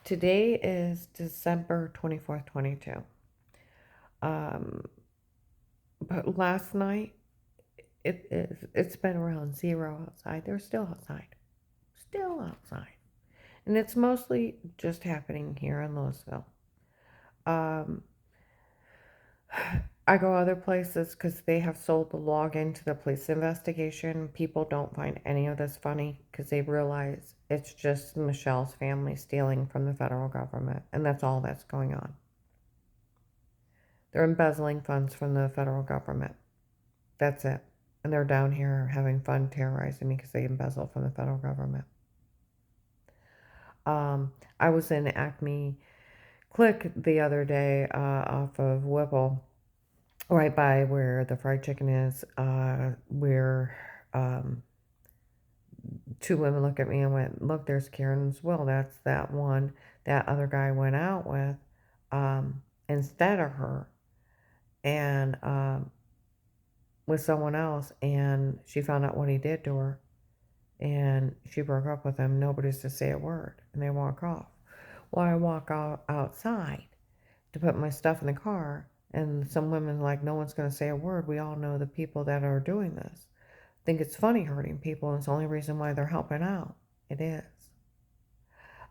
Today is December 24th, 22. Um, but last night it's been around zero outside. They're still outside. Still outside. And it's mostly just happening here in Louisville. Um, I go other places because they have sold the login to the police investigation. People don't find any of this funny because they realize it's just Michelle's family stealing from the federal government, and that's all that's going on. They're embezzling funds from the federal government. That's it. And they're down here having fun terrorizing me because they embezzle from the federal government. I was in Acme Click the other day off of Whipple, right by where the fried chicken is, where two women looked at me and went, "Look, there's Karen's will. That's that one that other guy went out with instead of her." And with someone else, and she found out what he did to her, and she broke up with him. Nobody's to say a word, and they walk off. Well, I walk outside to put my stuff in the car, and some women like, no one's going to say a word. We all know the people that are doing this think it's funny hurting people, and it's the only reason why they're helping out. It is.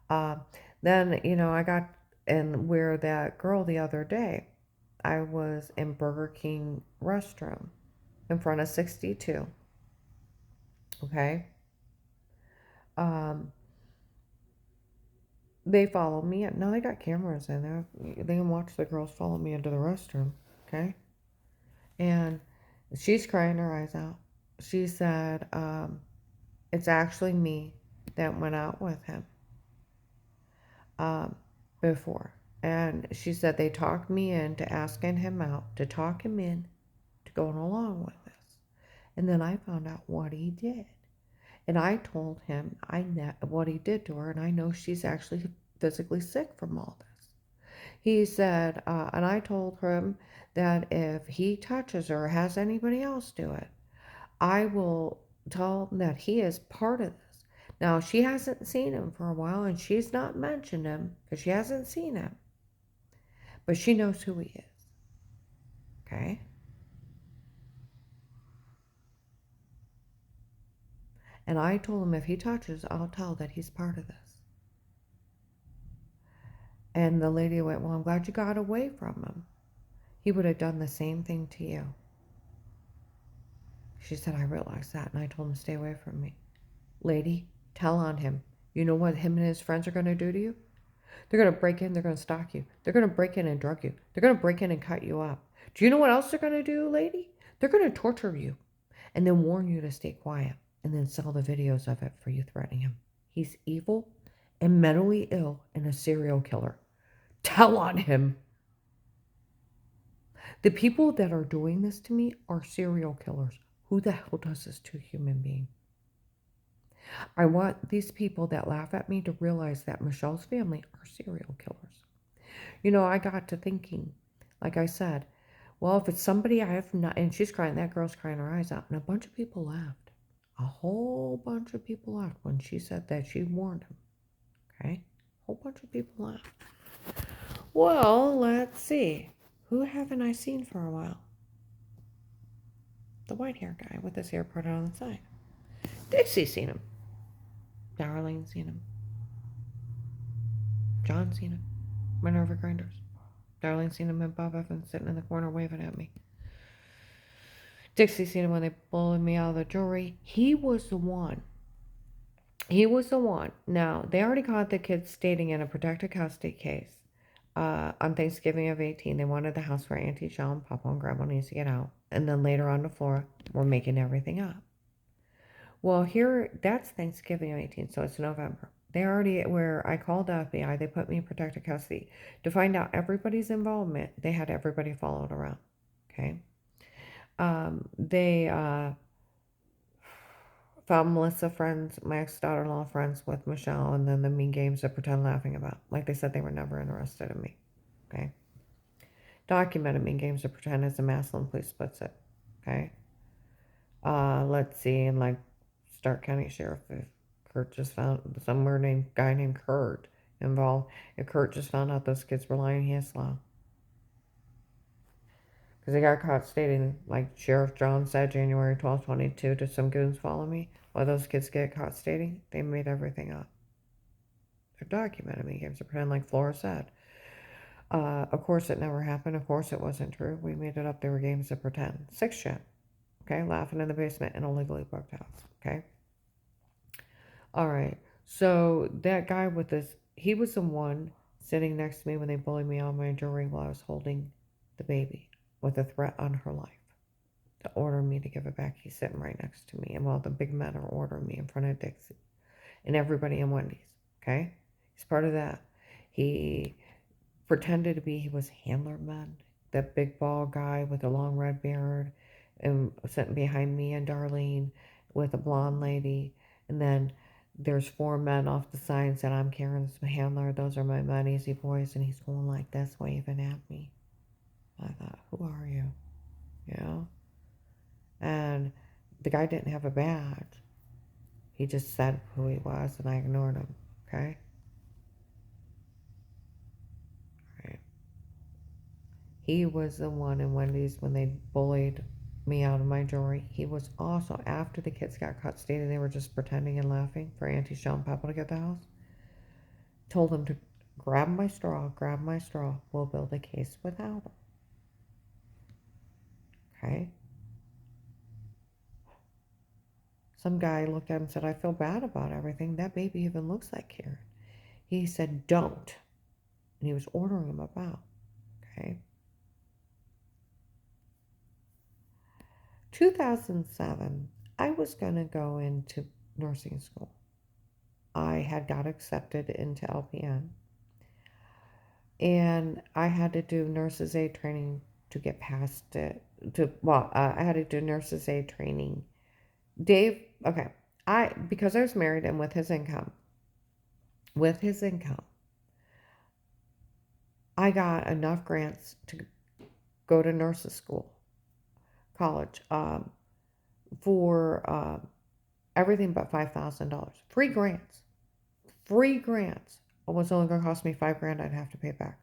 Uh, then, I got and where that girl the other day, I was in Burger King restroom in front of 62. Okay. Um, they follow me. No, they got cameras in there. They can watch the girls follow me into the restroom. Okay. And she's crying her eyes out. She said, it's actually me that went out with him um, before. And she said they talked me into asking him out, to talk him in to going along with this. And then I found out what he did. And I told him what he did to her, and I know she's actually physically sick from all this. He said, and I told him that if he touches her or has anybody else do it, I will tell him that he is part of this. Now, she hasn't seen him for a while, and she's not mentioned him because she hasn't seen him, but she knows who he is. Okay? And I told him if he touches, I'll tell that he's part of this. And the lady went, well, I'm glad you got away from him. He would have done the same thing to you. She said, I realized that, and I told him to stay away from me. Lady, tell on him. You know what him and his friends are going to do to you? They're going to break in, they're going to stalk you. They're going to break in and drug you. They're going to break in and cut you up. Do you know what else they're going to do, lady? They're going to torture you and then warn you to stay quiet and then sell the videos of it for you threatening him. He's evil and mentally ill and a serial killer. Tell on him. The people that are doing this to me are serial killers. Who the hell does this to a human being? I want these people that laugh at me to realize that Michelle's family are serial killers. I got to thinking, like I said, well, if it's somebody I have not, and she's crying, that girl's crying her eyes out, and a bunch of people laughed. A whole bunch of people laughed when she said that she warned him. Okay? A whole bunch of people laughed. Well, let's see. Who haven't I seen for a while? The white hair guy with his hair parted on the side. Dixie's seen him. Darlene's seen him. John's seen him. Minerva Grinders. Darlene's seen him and Bob Evans sitting in the corner waving at me. Dixie seen him when they bullied me out of the jury. He was the one. He was the one. Now, they already caught the kids stating in a protected custody case on Thanksgiving of 18. They wanted the house for Auntie Shell and Papa and Grandma needs to get out. And then later on the floor, we're making everything up. Well, here, that's Thanksgiving of 18, so it's November. They already, where I called the FBI, they put me in protected custody. To find out everybody's involvement, they had everybody followed around. Okay? They found Melissa friends, my ex-daughter-in-law friends with Michelle, and then the mean games to pretend laughing about. Like they said they were never interested in me. Okay? Documented mean games to pretend, as the Massillon police puts it. Okay? Let's see, and Stark County Sheriff Kurt just found guy named Kurt involved. And Kurt just found out those kids were lying, he has law. Because they got caught stating, like Sheriff John said, January 12, 22, to some goons follow me. Why those kids get caught stating? They made everything up. They're documented me games to pretend like Flora said. Of course it never happened. Of course it wasn't true. We made it up. They were games to pretend. Sick shit. Okay? Laughing in the basement in a legally booked house. Okay? Alright. So that guy with this, he was the one sitting next to me when they bullied me on my jewelry while I was holding the baby with a threat on her life to order me to give it back. He's sitting right next to me. And while the big men are ordering me in front of Dixie and everybody in Wendy's. Okay? He's part of that. He pretended to be, he was Handler Man, that big bald guy with a long red beard, and sitting behind me and Darlene with a blonde lady. And then there's 4 men off the side and said, I'm Karen's handler. Those are my men, easy boys. And he's going like this, waving at me. I thought, who are you? You know? And the guy didn't have a badge. He just said who he was, and I ignored him. Okay? Right. He was the one in Wendy's when they bullied me out of my jewelry. He was also, after the kids got caught stating they were just pretending and laughing for Auntie Shell and Papa to get the house, told them to grab my straw, we'll build a case without them. Okay? Some guy looked at him and said, I feel bad about everything. That baby even looks like Karen. He said, don't. And he was ordering him about. Okay? 2007, I was going to go into nursing school. I had got accepted into LPN. And I had to do nurse's aid training to get past it. I had to do nurse's aid training. Dave, okay. Because I was married and with his income, I got enough grants to go to nurse's school, college, for everything but $5,000. Free grants. It was only going to cost me $5,000 I'd have to pay back.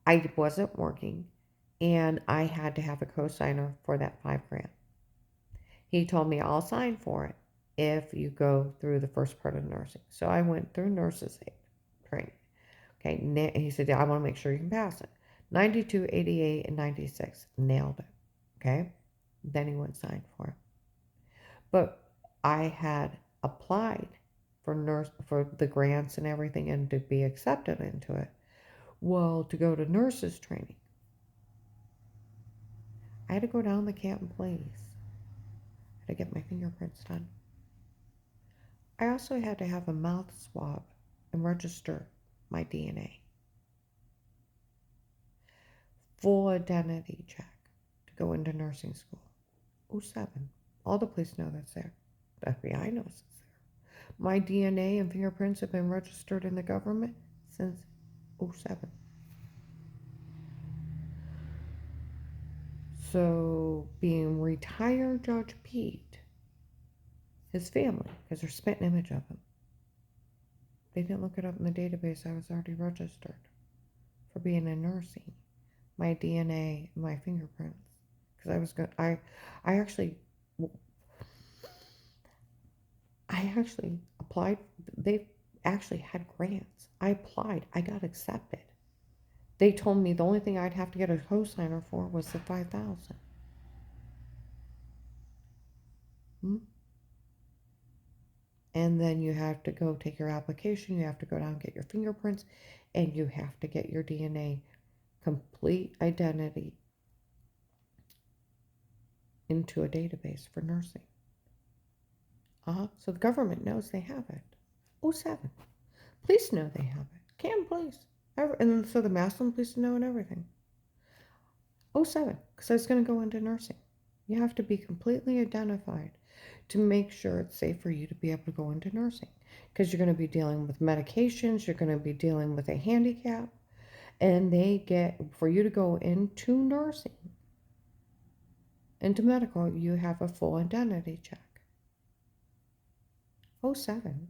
I wasn't working, and I had to have a co-signer for that $5,000. He told me I'll sign for it if you go through the first part of nursing. So I went through nurse's aid training. Okay, he said, I want to make sure you can pass it. 92, 88, and 96. Nailed it. Okay? Then he went sign for it. But I had applied for the grants and everything and to be accepted into it. Well, to go to nurses training, I had to go down to Canton Place. I had to get my fingerprints done. I also had to have a mouth swab and register my DNA. Full identity check to go into nursing school. 07. All the police know that's there. The FBI knows it's there. My DNA and fingerprints have been registered in the government since 07. So, being retired Judge Pete, his family, because there's spit an image of him, they didn't look it up in the database. I was already registered for being in nursing. My DNA, my fingerprints, because I was good. I actually applied. They actually had grants. I applied. I got accepted. They told me the only thing I'd have to get a co-signer for was the $5,000. And then you have to go take your application. You have to go down and get your fingerprints, and you have to get your DNA complete identity into a database for nursing. So the government knows they have it. 07. Police know they have it. Canton Police. And so the Massillon Police know and everything. 07, because I was going to go into nursing. You have to be completely identified to make sure it's safe for you to be able to go into nursing. Because you're going to be dealing with medications, you're going to be dealing with a handicap, and for you to go into nursing, into medical, you have a full identity check. 07.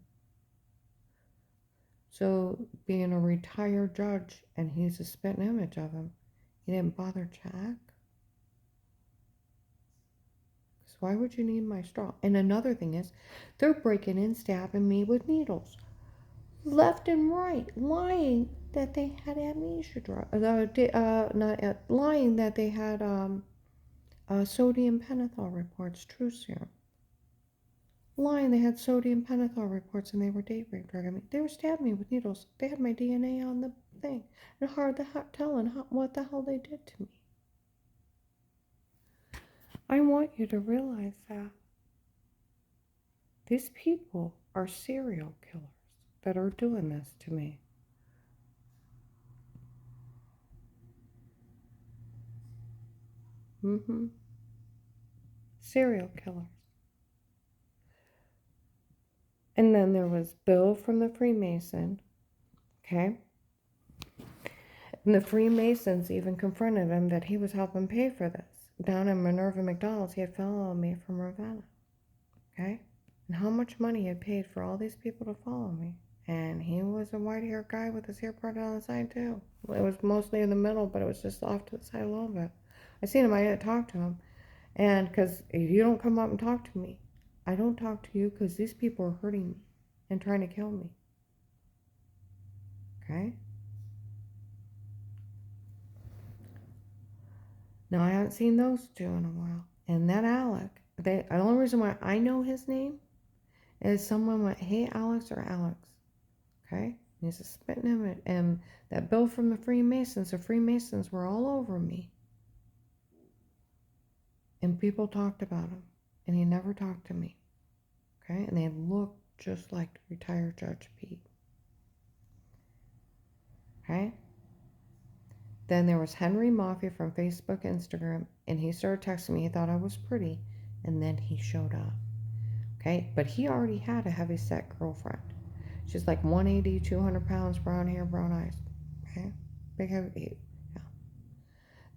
So being a retired judge and he's a spitting image of him, he didn't bother check? So why would you need my straw? And another thing is, they're breaking in, stabbing me with needles, left and right, lying that they had amnesia drug, lying that they had sodium pentothal reports, true serum. Lying they had sodium pentothal reports and they were date rape drug. I mean, they were stabbing me with needles. They had my DNA on the thing. And hard the telling what the hell they did to me. I want you to realize that these people are serial killers that are doing this to me. Serial killers. And then there was Bill from the Freemason, okay? And the Freemasons even confronted him that he was helping pay for this. Down in Minerva McDonald's, he had followed me from Ravenna, okay? And how much money he had paid for all these people to follow me. And he was a white-haired guy with his hair parted on the side, too. It was mostly in the middle, but it was just off to the side a little bit. I seen him, I didn't talk to him. And because if you don't come up and talk to me, I don't talk to you because these people are hurting me and trying to kill me. Okay? Now, I haven't seen those two in a while. And that Alec, the only reason why I know his name is someone went, hey, Alex or Alex. Okay? And he's a spitting image. And that Bill from the Freemasons were all over me. And people talked about him. And he never talked to me. Okay? And they looked just like retired Judge Pete. Okay? Then there was Henry Mafia from Facebook, Instagram, and he started texting me. He thought I was pretty, and then he showed up. Okay? But he already had a heavy-set girlfriend. She's like 180, 200 pounds, brown hair, brown eyes. Okay? Big, heavy, yeah.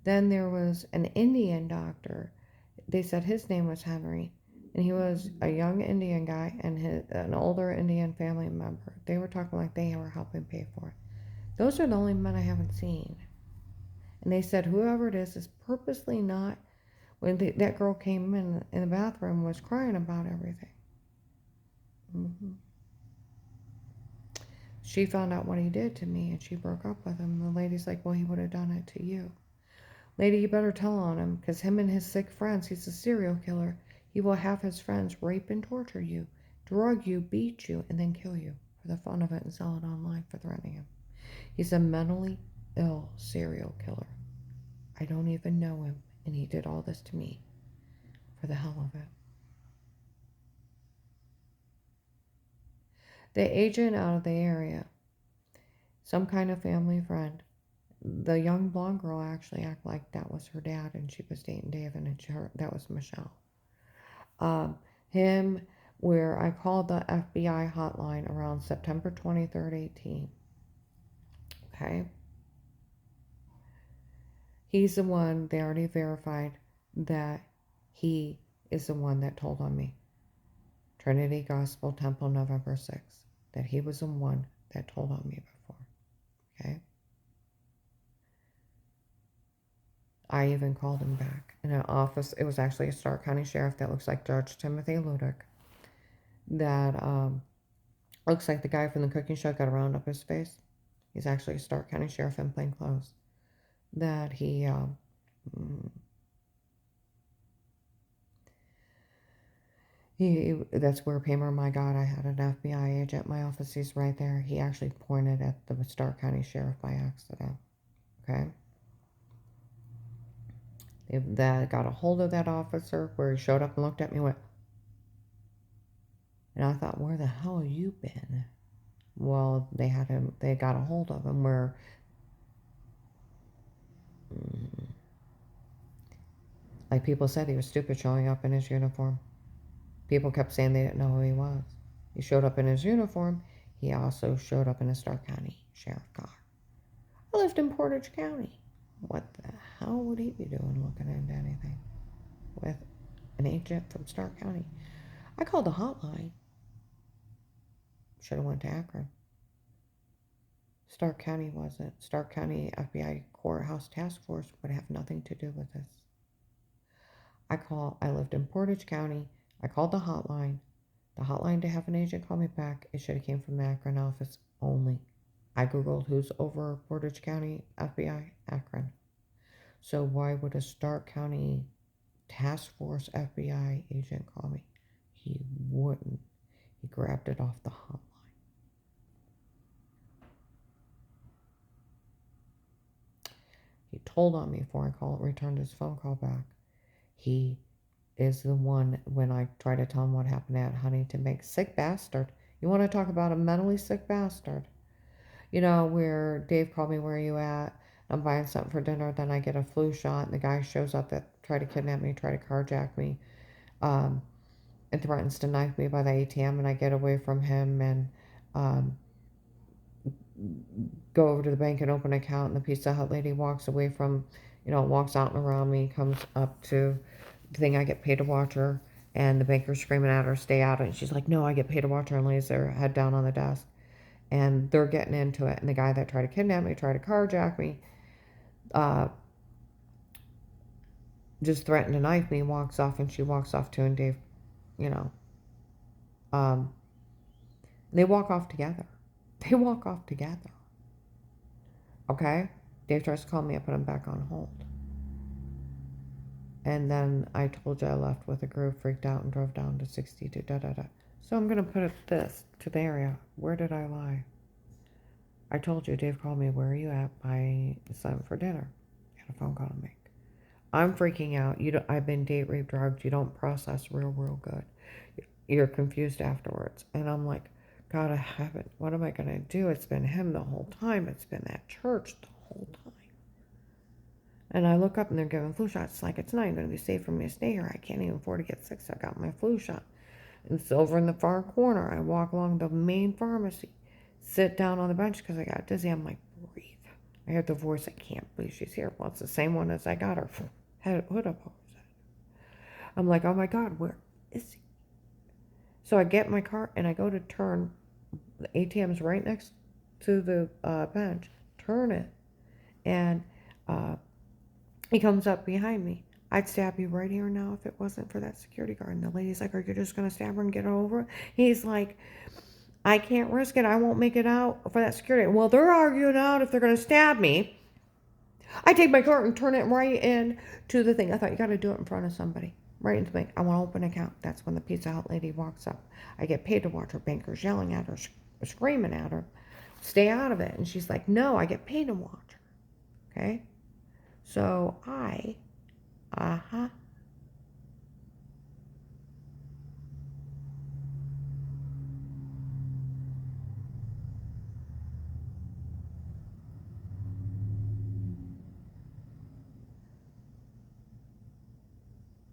Then there was an Indian doctor. They said his name was Henry, and he was a young Indian guy and an older Indian family member. They were talking like they were helping pay for it. Those are the only men I haven't seen. And they said whoever it is purposely not, when that girl came in the bathroom, was crying about everything. She found out what he did to me and she broke up with him. The lady's like, well, he would have done it to you. Lady, you better tell on him, because him and his sick friends, he's a serial killer. He will have his friends rape and torture you, drug you, beat you, and then kill you for the fun of it and sell it online for threatening him. He's a mentally ill serial killer. I don't even know him, and he did all this to me for the hell of it. The agent out of the area, some kind of family friend, the young blonde girl actually acted like that was her dad, and she was dating David, and that was Michelle. Him, where I called the FBI hotline around September 23rd, 18. Okay? He's the one, they already verified that he is the one that told on me. Trinity Gospel Temple, November 6th. That he was the one that told on me before. Okay? I even called him back in an office. It was actually a Stark County Sheriff that looks like Judge Timothy Ludick. That looks like the guy from the cooking show, got a round up his face. He's actually a Stark County Sheriff in plain clothes. That he that's where Paymer, my God, I had an FBI agent in my office. He's right there. He actually pointed at the Stark County Sheriff by accident. Okay? That got a hold of that officer where he showed up and looked at me and went, and I thought, where the hell have you been? Well, they got a hold of him where like people said he was stupid showing up in his uniform. People kept saying they didn't know who he was. He showed up in his uniform. He also showed up in a Stark County Sheriff car. I lived in Portage County. What the hell would he be doing looking into anything with an agent from Stark County? I called the hotline. Should have went to Akron. Stark County wasn't. Stark County FBI Courthouse Task Force would have nothing to do with this. I lived in Portage County. I called the hotline. The hotline to have an agent call me back. It should have came from the Akron office only. I Googled who's over Portage County FBI, Akron. So why would a Stark County Task Force FBI agent call me? He wouldn't. He grabbed it off the hotline. He told on me before I returned his phone call back. He is the one, when I try to tell him what happened at Huntington Bank, sick bastard. You want to talk about a mentally sick bastard? You know, where Dave called me, where are you at? I'm buying something for dinner, then I get a flu shot, and the guy shows up that tried to kidnap me, try to carjack me, and threatens to knife me by the ATM, and I get away from him and go over to the bank and open an account, and the Pizza Hut lady walks away from, walks out and around me, comes up to the thing I get paid to watch her, and the banker's screaming at her, stay out, and she's like, no, I get paid to watch her, and lays her head down on the desk. And they're getting into it, and the guy that tried to kidnap me, tried to carjack me, just threatened to knife me, walks off, and she walks off too, and Dave, they walk off together. They walk off together. Okay? Dave tries to call me, I put him back on hold. And then I told you I left with a group, freaked out, and drove down to 62, So I'm going to put this to the area. Where did I lie? I told you, Dave called me, where are you at? By 7 for dinner. I had a phone call to make. I'm freaking out. I've been date rape drugged. You don't process real good. You're confused afterwards. And I'm like, God, I haven't. What am I going to do? It's been him the whole time. It's been that church the whole time. And I look up and they're giving flu shots. It's like, it's not even going to be safe for me to stay here. I can't even afford to get sick, so I got my flu shot. It's over in the far corner. I walk along the main pharmacy, sit down on the bench because I got dizzy. I'm like, breathe. I heard the voice. I can't believe she's here. Well, it's the same one as I got her hood up over his head. I'm like, oh my God, where is he? So I get in my car and I go to turn. The ATM's right next to the bench. Turn it. And he comes up behind me. I'd stab you right here now if it wasn't for that security guard. And the lady's like, are you just going to stab her and get it over? He's like, I can't risk it. I won't make it out for that security. Well, they're arguing out if they're going to stab me. I take my cart and turn it right in to the thing. I thought, you got to do it in front of somebody. Right into the bank. I want to open an account. That's when the Pizza Hut lady walks up. I get paid to watch her. Bankers yelling at her, screaming at her. Stay out of it. And she's like, no, I get paid to watch her. Okay? So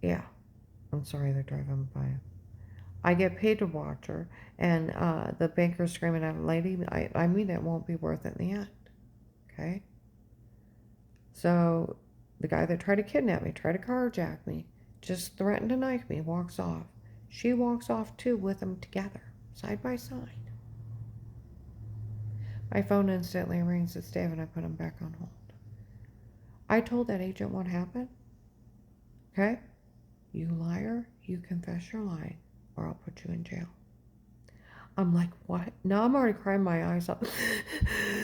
yeah, I'm sorry they're driving by. I get paid to watch her, and the banker's screaming at her, lady, I mean it won't be worth it in the end. Okay? So the guy that tried to kidnap me, tried to carjack me, just threatened to knife me, walks off. She walks off too with him together, side by side. My phone instantly rings. It's Dave, and I put him back on hold. I told that agent what happened. Okay? You liar, you confess you're lying, or I'll put you in jail. I'm like, what? Now I'm already crying my eyes out.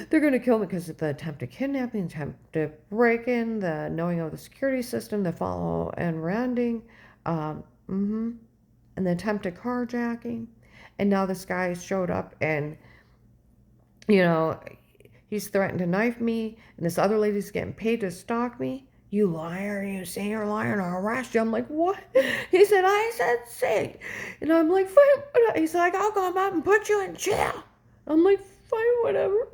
They're going to kill me because of the attempted kidnapping, attempted break-in, the knowing of the security system, the follow and rending, and the attempted carjacking. And now this guy showed up and, he's threatened to knife me, and this other lady's getting paid to stalk me. You liar, you say you're a liar, and I'll arrest you. I'm like, what? He said, I said say. And I'm like, fine. He's like, I'll come up and put you in jail. I'm like, fine, whatever.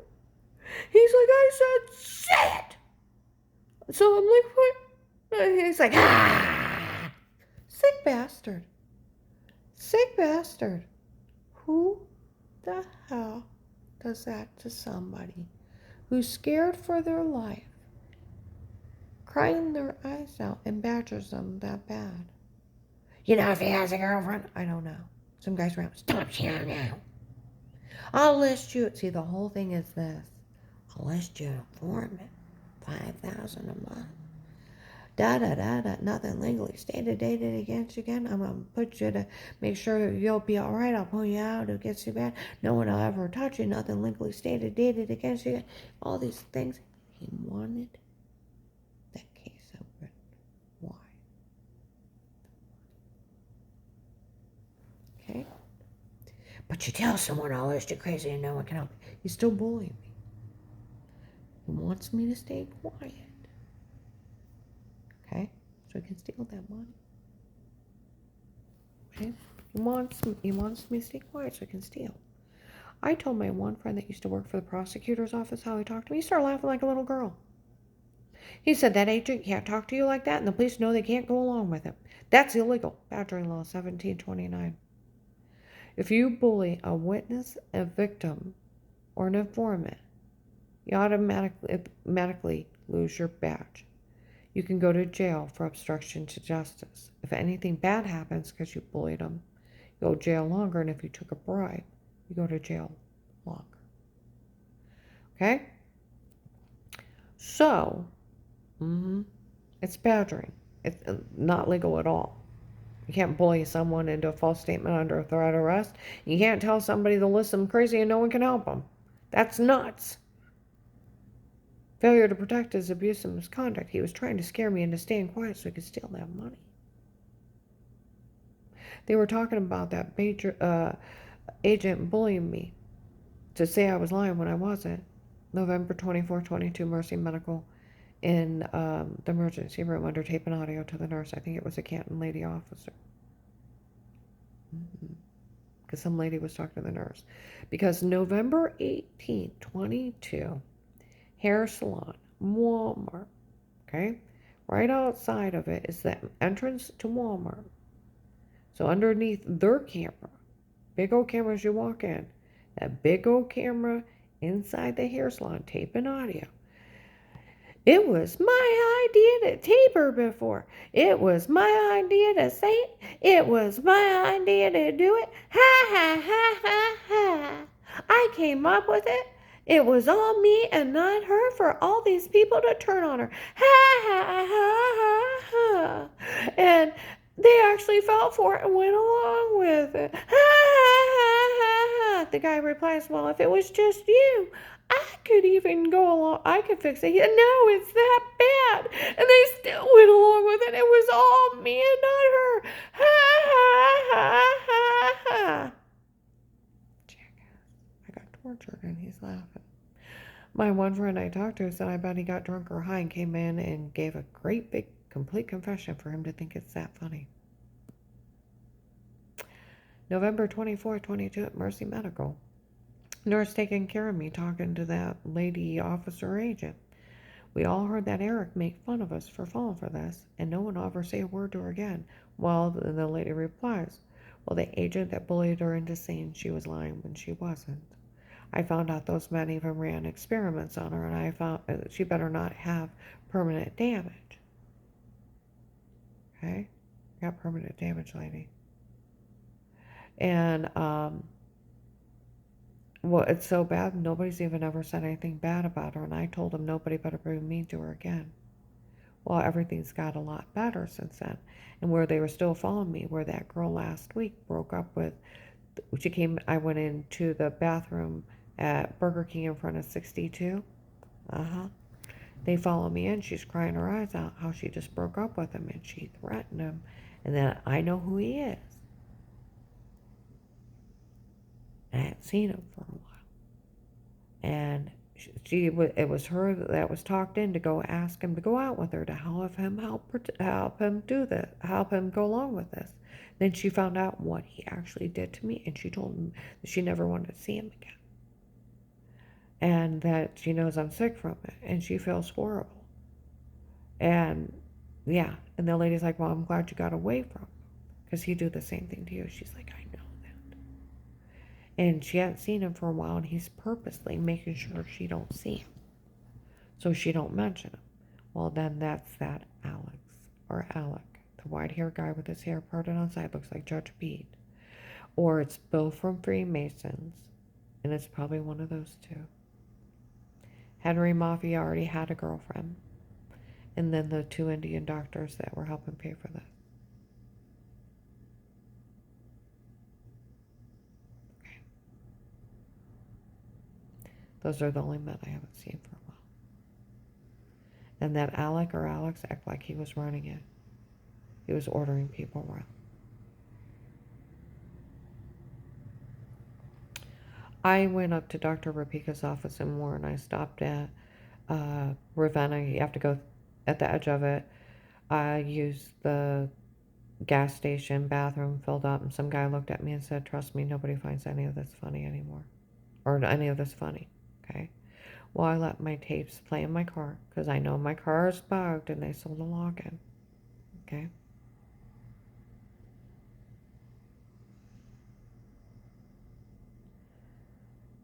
He's like, I said say it. So I'm like, what? And he's like, ah. Sick bastard. Sick bastard. Who the hell does that to somebody who's scared for their life, crying their eyes out, and badgers them that bad? If he has a girlfriend? I don't know. Some guys around, stop here now. I'll list you. See, the whole thing is this. I'll list you an informant. 5,000 a month. Da-da-da-da. Nothing legally stated, dated against you again. I'm going to put you to make sure you'll be all right. I'll pull you out if it gets too bad. No one will ever touch you. Nothing legally stated, dated against you again. All these things. He wanted that case open. Why? Okay? But you tell someone all this, you're crazy and no one can help. He's still bullying me. He wants me to stay quiet. Okay? So he can steal that money. Okay? He wants me to stay quiet so he can steal. I told my one friend that used to work for the prosecutor's office how he talked to me. He started laughing like a little girl. He said that agent can't talk to you like that, and the police know they can't go along with it. That's illegal. Badgering Law 1729. If you bully a witness, a victim, or an informant, you automatically lose your badge. You can go to jail for obstruction to justice. If anything bad happens because you bullied them, you go to jail longer, and if you took a bribe, you go to jail longer. Okay? So, it's badgering. It's not legal at all. You can't bully someone into a false statement under a threat of arrest. You can't tell somebody to list them crazy and no one can help them. That's nuts. Failure to protect is abuse and misconduct. He was trying to scare me into staying quiet so he could steal that money. They were talking about that agent bullying me to say I was lying when I wasn't. November 24, 22, Mercy Medical in the emergency room under tape and audio to the nurse. I think it was a Canton lady officer. Because some lady was talking to the nurse. Because November 18, 22, hair salon, Walmart, okay? Right outside of it is the entrance to Walmart. So underneath their camera, big old camera as you walk in, that big old camera inside the hair salon, tape and audio. It was my idea to tape her before. It was my idea to say it. It was my idea to do it. Ha ha ha ha ha. I came up with it. It was all me and not her for all these people to turn on her. Ha ha ha ha ha. And they actually fell for it and went along with it. Ha ha ha ha ha. The guy replies, well, if it was just you, I could even go along. I could fix it. No, it's that bad. And they still went along with it. It was all me and not her. Ha ha ha ha ha. Jackass. I got tortured and he's laughing. My one friend I talked to said I bet he got drunk or high and came in and gave a great big complete confession for him to think it's that funny. November 24, 22 at Mercy Medical. Nurse taking care of me talking to that lady officer agent. We all heard that Eric make fun of us for falling for this, and no one will ever say a word to her again. Well, the lady replies, well, the agent that bullied her into saying she was lying when she wasn't. I found out those men even ran experiments on her, and I found she better not have permanent damage. Okay? Got permanent damage, lady. And, well, it's so bad, nobody's even ever said anything bad about her, and I told them nobody better be mean to her again. Well, everything's got a lot better since then. And where they were still following me, where that girl last week broke up with, I went into the bathroom at Burger King in front of 62. They follow me in, she's crying her eyes out, how she just broke up with him, and she threatened him, and then I know who he is. I hadn't seen him for a while. And it was her that was talked in to go ask him to go out with her to help him do this, help him go along with this. Then she found out what he actually did to me, and she told him that she never wanted to see him again. And that she knows I'm sick from it, and she feels horrible. And yeah, and the lady's like, well, I'm glad you got away from him, because he'd do the same thing to you. She's like, I know that. And she hadn't seen him for a while, and he's purposely making sure she don't see him, so she don't mention him. Well, then that's that Alec, the white-haired guy with his hair parted on side, looks like Judge Bede. Or it's Bill from Freemasons, and it's probably one of those two. Henry Mafia already had a girlfriend. And then the 2 Indian doctors that were helping pay for this. Okay. Those are the only men I haven't seen for a while. And that Alec or Alex act like he was running it. He was ordering people around. I went up to Dr. Rapika's office in Warren. I stopped at Ravenna. You have to go at the edge of it. I used the gas station bathroom, filled up, and some guy looked at me and said, "Trust me, nobody finds any of this funny anymore. Or any of this funny." Okay? Well, I let my tapes play in my car because I know my car is bugged and they sold a login. Okay?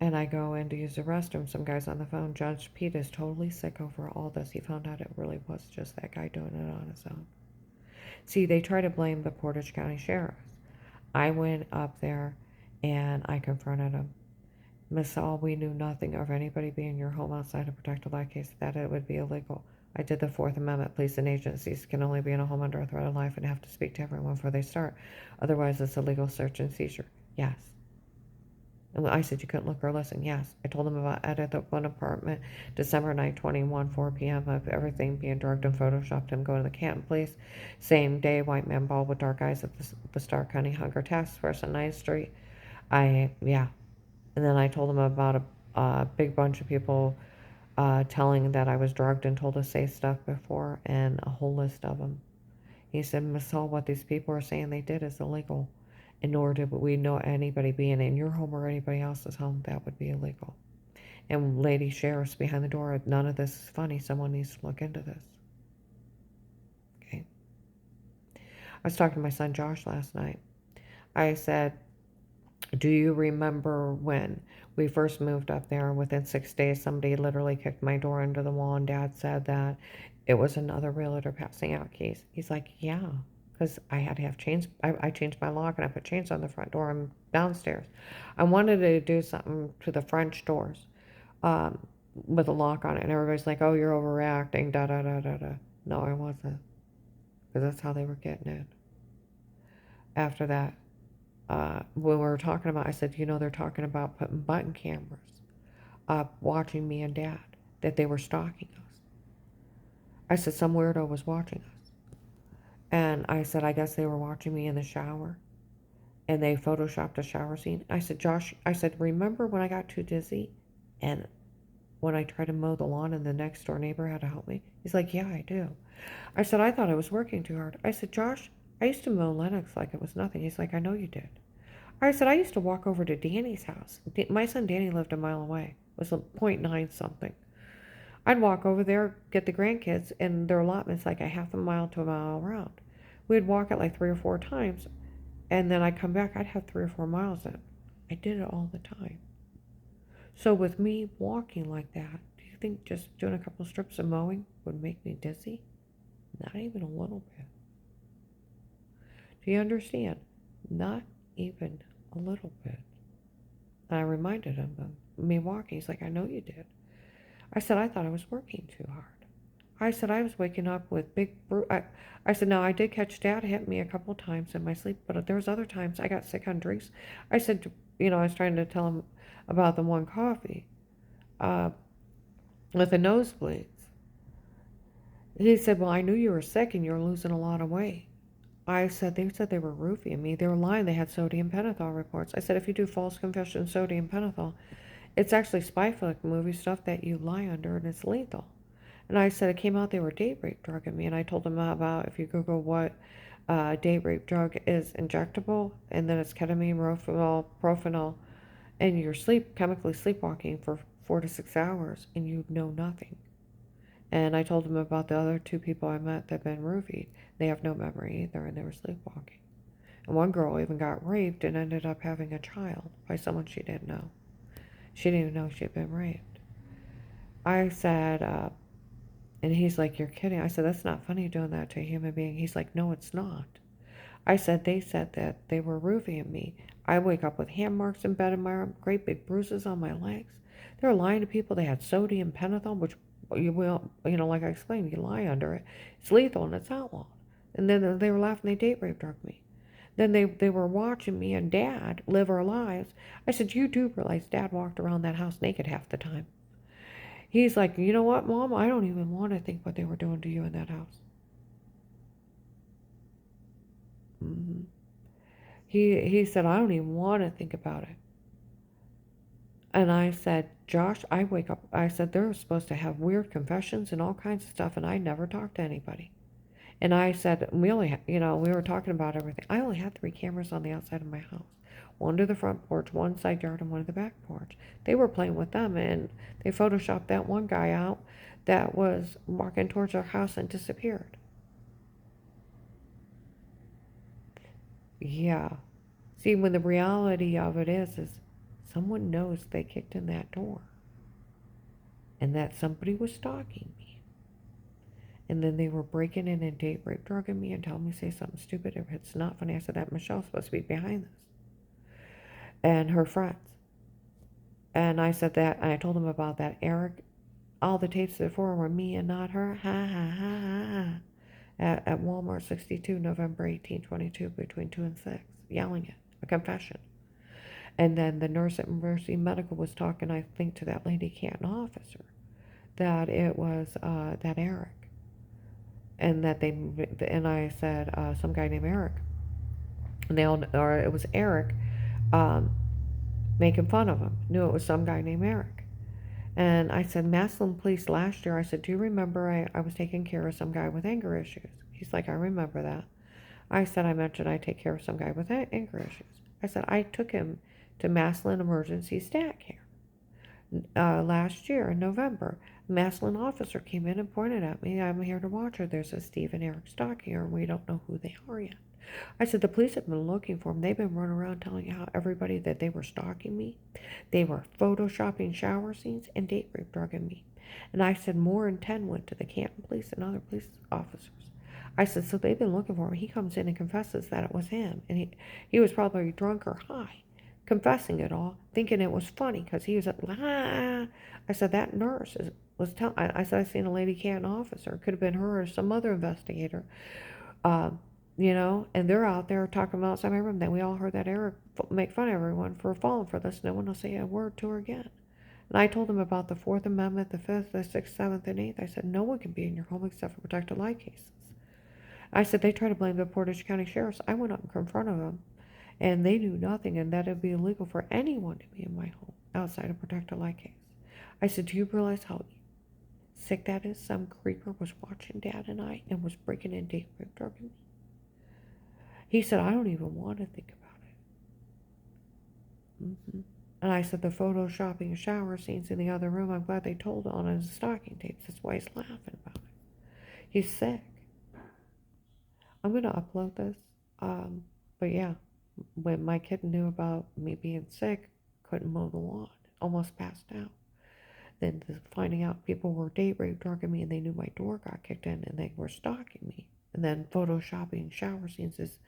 And I go in to use the restroom. Some guy's on the phone. Judge Pete is totally sick over all this. He found out it really was just that guy doing it on his own. See, they try to blame the Portage County Sheriffs. I went up there and I confronted him. Miss Saul, we knew nothing of anybody being in your home outside a protected life case, that it would be illegal. I did the Fourth Amendment. Police and agencies can only be in a home under a threat of life and have to speak to everyone before they start. Otherwise, it's a legal search and seizure. Yes. And I said, you couldn't look or listen. Yes. I told him about at the one apartment, December 9, 21, 4 p.m. of everything being drugged and photoshopped him going to the Canton Police. Same day, white man bald with dark eyes at the Stark County Hunger Task Force on 9th Street. Yeah. And then I told him about a big bunch of people telling that I was drugged and told to say stuff before, and a whole list of them. He said, Miss Hall, what these people are saying they did is illegal. And nor did we know anybody being in your home or anybody else's home. That would be illegal. And lady sheriff's behind the door. None of this is funny. Someone needs to look into this. Okay. I was talking to my son Josh last night. I said, do you remember when we first moved up there and within 6 days somebody literally kicked my door into the wall and Dad said that it was another realtor passing out keys? He's like, yeah, because I had to have chains. I changed my lock and I put chains on the front door. I'm downstairs. I wanted to do something to the French doors um, with a lock on it, and everybody's like, oh, you're overreacting, da da da da da. No, I wasn't, because that's how they were getting it. After that, when we were talking about, I said, they're talking about putting button cameras up watching me and Dad, that they were stalking us. I said, some weirdo was watching us. And I said, I guess they were watching me in the shower and they photoshopped a shower scene. I said, Josh, I said, remember when I got too dizzy and when I tried to mow the lawn and the next door neighbor had to help me? He's like, yeah, I do. I said, I thought I was working too hard. I said, Josh, I used to mow Lennox like it was nothing. He's like, I know you did. I said, I used to walk over to Danny's house. My son Danny lived a mile away. It was a 0.9 something. I'd walk over there, get the grandkids, and their allotment's like a half a mile to a mile around. We'd walk it like 3 or 4 times, and then I'd come back, I'd have 3 or 4 miles in. I did it all the time. So with me walking like that, do you think just doing a couple strips of mowing would make me dizzy? Not even a little bit. Do you understand? Not even a little bit. And I reminded him of me walking. He's like, I know you did. I said, I thought I was working too hard. I said, I was waking up with I said, no, I did catch Dad hit me a couple times in my sleep, but there was other times I got sick on drinks. I said, I was trying to tell him about the one coffee with the nosebleeds. He said, well, I knew you were sick and you were losing a lot of weight. I said, they said they were roofing me. They were lying. They had sodium pentothal reports. I said, if you do false confession sodium pentothal, it's actually spy flick movie stuff that you lie under and it's lethal. And I said, it came out they were date rape drugging me. And I told them about, if you Google what date rape drug is injectable, and then it's ketamine, propanol, and you're chemically sleepwalking for 4 to 6 hours and you know nothing. And I told them about the other 2 people I met that had been roofied. They have no memory either, and they were sleepwalking. And one girl even got raped and ended up having a child by someone she didn't know. She didn't even know she had been raped. I said, and he's like, you're kidding. I said, that's not funny doing that to a human being. He's like, no, it's not. I said, they said that they were roofing me. I wake up with hand marks in bed in my arm, great big bruises on my legs. They were lying to people. They had sodium pentothal, which you will, like I explained, you lie under it. It's lethal and it's outlawed. And then they were laughing. They date rape drug me. Then they were watching me and Dad live our lives. I said, you do realize Dad walked around that house naked half the time. He's like, you know what, Mom? I don't even want to think what they were doing to you in that house. Mm-hmm. He said, I don't even want to think about it. And I said, Josh, I wake up. I said, they're supposed to have weird confessions and all kinds of stuff, and I never talk to anybody. And I said, we only, we were talking about everything. I only had 3 cameras on the outside of my house. One to the front porch, one side yard, and one to the back porch. They were playing with them, and they photoshopped that one guy out that was walking towards our house and disappeared. Yeah. See, when the reality of it is someone knows they kicked in that door and that somebody was stalking me. And then they were breaking in and date rape drugging me and telling me to say something stupid. If it's not funny, I said that Michelle's supposed to be behind this. And her friends. And I said that, and I told them about that. Eric, all the tapes before were me and not her. Ha, ha, ha, ha, ha. At Walmart 62, November 1822, between 2 and 6, yelling it. A confession. And then the nurse at Mercy Medical was talking, I think, to that lady Canton officer, that it was that Eric. And I said, some guy named Eric. And it was Eric making fun of him. Knew it was some guy named Eric. And I said, Massillon Police last year, I said, do you remember I was taking care of some guy with anger issues? He's like, I remember that. I said, I mentioned I take care of some guy with anger issues. I said, I took him to Massillon Emergency Stat Care. Last year in November, a Massillon officer came in and pointed at me, I'm here to watch her. There's a Steve and Eric stalking her, and we don't know who they are yet. I said, the police have been looking for them. They've been running around telling how everybody that they were stalking me. They were photoshopping shower scenes and date rape drugging me. And I said, more than 10 went to the Canton police and other police officers. I said, so they've been looking for him. He comes in and confesses that it was him. And he was probably drunk or high, confessing it all, thinking it was funny because he was like, ah. I said, that nurse was telling, I said, I seen a lady Canton officer. It could have been her or some other investigator. And they're out there talking about outside my room. Then we all heard that Eric make fun of everyone for falling for this. No one will say a word to her again. And I told them about the 4th Amendment, the 5th, the 6th, 7th, and 8th. I said, no one can be in your home except for protected life cases. I said, they try to blame the Portage County Sheriffs. I went up and confronted them, and they knew nothing, and that it would be illegal for anyone to be in my home outside a protected life case. I said, do you realize how sick that is? Some creeper was watching Dad and I and was breaking in date rape drugging me. He said, I don't even want to think about it. And I said, the photoshopping of shower scenes in the other room, I'm glad they told on his stocking tapes. That's why he's laughing about it. He's sick. I'm going to upload this. But yeah, when my kid knew about me being sick, couldn't mow the lawn, almost passed out. Then finding out people were date rape drugging me and they knew my door got kicked in and they were stalking me. And then photoshopping shower scenes is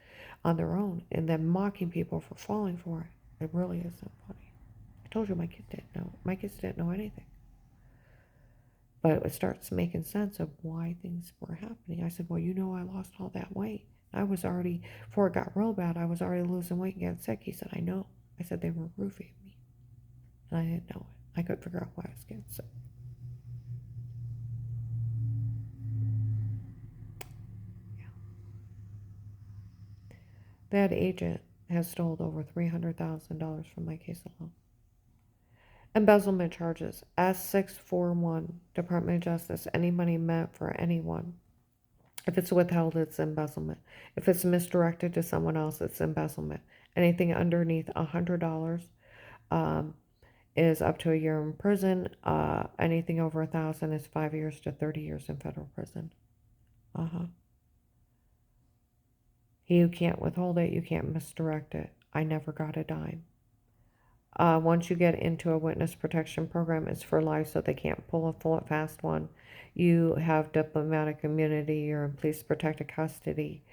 on their own, and then mocking people for falling for it. It really isn't funny. I told you my kids didn't know. My kids didn't know anything. But it starts making sense of why things were happening. I said, well, I lost all that weight. I was already, before it got real bad, I was already losing weight and getting sick. He said, I know. I said, they were roofing me. And I didn't know it. I couldn't figure out why I was getting sick. That agent has stolen over $300,000 from my case alone. Embezzlement charges. S641, Department of Justice. Any money meant for anyone. If it's withheld, it's embezzlement. If it's misdirected to someone else, it's embezzlement. Anything underneath $100 is up to a year in prison. Anything over 1,000 is 5 years to 30 years in federal prison. You can't withhold it. You can't misdirect it. I never got a dime. Once you get into a witness protection program, it's for life, so they can't pull a full fast one. You have diplomatic immunity. You're in police protected custody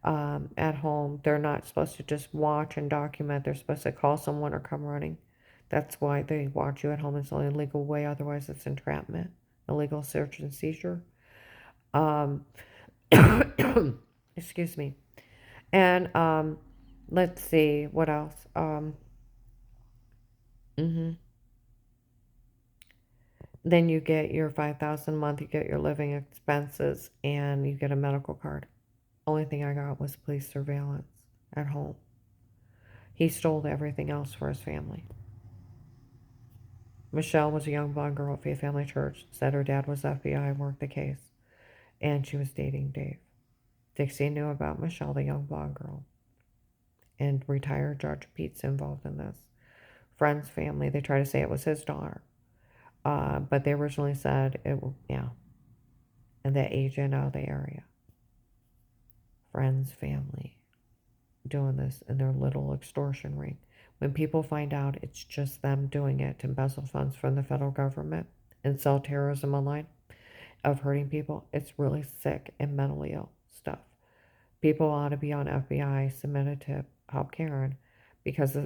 at home. They're not supposed to just watch and document. They're supposed to call someone or come running. That's why they watch you at home. It's the only legal way. Otherwise, it's entrapment, illegal search and seizure. Um, excuse me. And let's see what else. Mhm. Then you get your 5,000 a month. You get your living expenses, and you get a medical card. Only thing I got was police surveillance at home. He stole everything else for his family. Michelle was a young blonde girl at Faith Family Church. Said her dad was FBI and worked the case, and she was dating Dave. Dixie knew about Michelle, the young blonde girl, and retired Judge Pete's involved in this. Friends, family, they try to say it was his daughter, but they originally said it was, yeah, and the agent out of the area. Friends, family, doing this in their little extortion ring. When people find out it's just them doing it to embezzle funds from the federal government and sell terrorism online of hurting people, it's really sick and mentally ill stuff. People ought to be on FBI submitted to help Karen because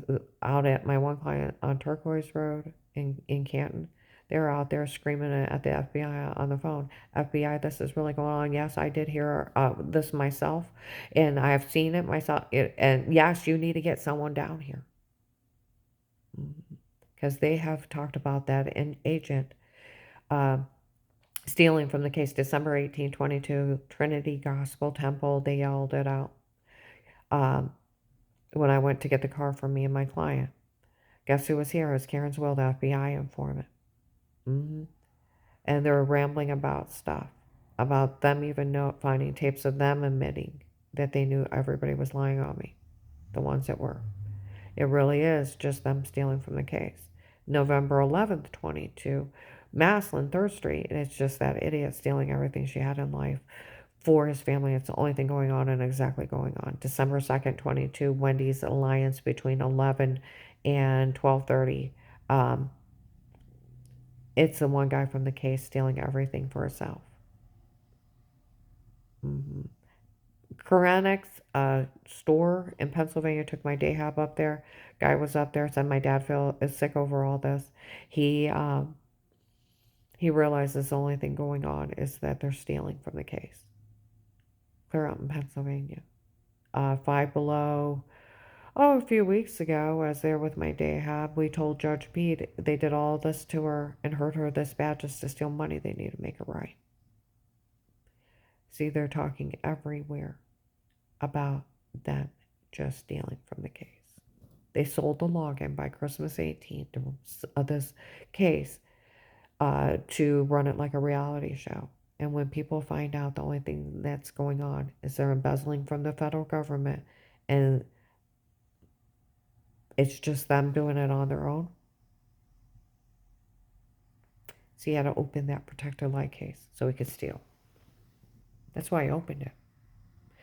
out at my one client on Turquoise Road in Canton, they're out there screaming at the FBI on the phone. FBI, this is really going on. Yes, I did hear this myself, and I have seen it myself. And yes, you need to get someone down here because they have talked about that in agent uh, stealing from the case. December 1822, Trinity Gospel Temple. They yelled it out. Um, when I went to get the car for me and my client. Guess who was here? It was Karen's Will, the FBI informant. hmm And they were rambling about stuff, about them even finding tapes of them admitting that they knew everybody was lying on me, the ones that were. It really is just them stealing from the case. November 11th, 22, Maslin, 3rd Street, and it's just that idiot stealing everything she had in life for his family. It's the only thing going on and exactly going on. December 2nd, 22, Wendy's alliance between 11 and 12:30. Um, it's the one guy from the case stealing everything for herself. Mm-hmm. Store in Pennsylvania took my day hab up there. Guy was up there, said my dad is sick over all this. He realizes the only thing going on is that they're stealing from the case. Clear out in Pennsylvania. Five Below. Oh, a few weeks ago, as there with my day hab, we told Judge Pete they did all this to her and hurt her this bad just to steal money they need to make it right. See, they're talking everywhere about them just stealing from the case. They sold the login by Christmas 18th of this case to run it like a reality show. And when people find out the only thing that's going on is they're embezzling from the federal government and it's just them doing it on their own. So he had to open that protector light case so he could steal. That's why I opened it.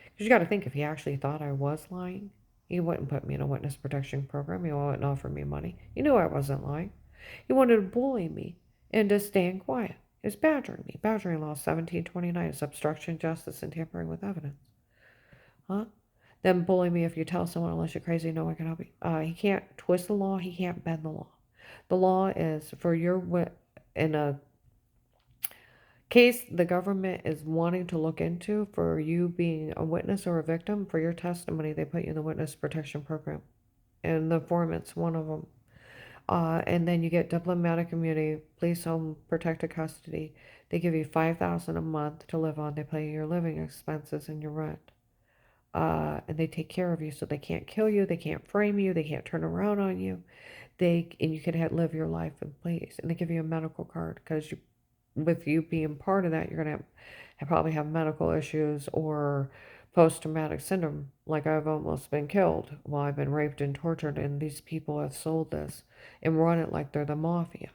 Because you got to think, if he actually thought I was lying, he wouldn't put me in a witness protection program. He wouldn't offer me money. He knew I wasn't lying. He wanted to bully me into staying quiet. He was badgering me. Badgering law 1729 is obstruction of justice and tampering with evidence. Huh? Then bully me if you tell someone unless you're crazy, no one can help you. He can't twist the law. He can't bend the law. The law is for in a case the government is wanting to look into for you being a witness or a victim for your testimony, they put you in the witness protection program, and the informant's one of them. And then you get diplomatic immunity, police home protected custody. They give you $5,000 a month to live on. They pay your living expenses and your rent. And they take care of you, so they can't kill you, they can't frame you, they can't turn around on you. And you can live your life in peace. And they give you a medical card because with you being part of that, you're gonna probably have medical issues or post-traumatic syndrome. Like I've almost been killed while I've been raped and tortured, and these people have sold this and run it like they're the mafia.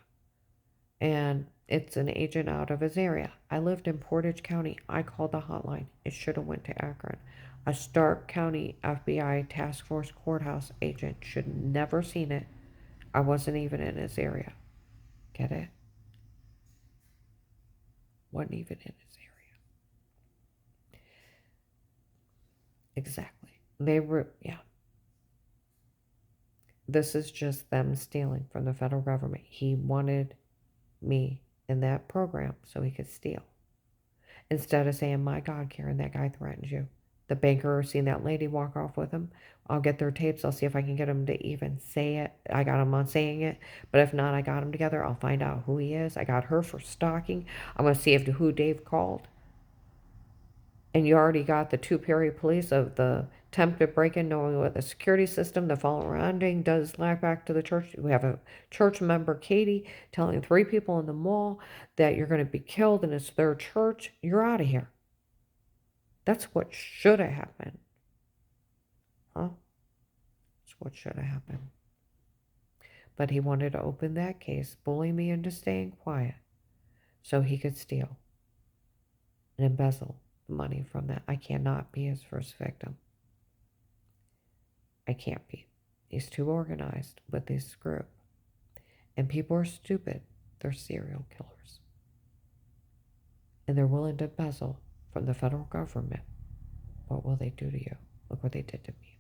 And it's an agent out of his area. I lived in Portage County. I called the hotline. It should have went to Akron. A Stark County FBI task force courthouse agent should never seen it. I wasn't even in his area. Get it? Wasn't even in his area. Exactly. They were, yeah. This is just them stealing from the federal government. He wanted me in that program so he could steal. Instead of saying, my God, Karen, that guy threatened you. The banker seen that lady walk off with him. I'll get their tapes. I'll see if I can get him to even say it. I got him on saying it. But if not, I got him together. I'll find out who he is. I got her for stalking. I'm going to see if who Dave called. And you already got the 2 Perry police of the attempted break-in, knowing what the security system, the following does lag back to the church. We have a church member, Katie, telling 3 people in the mall that you're going to be killed and it's their church. You're out of here. That's what should have happened. Huh? That's what should have happened. But he wanted to open that case, bully me into staying quiet so he could steal and embezzle the money from that. I cannot be his first victim. I can't be. He's too organized with this group. And people are stupid. They're serial killers. And they're willing to embezzle from the federal government. What will they do to you? Look what they did to me.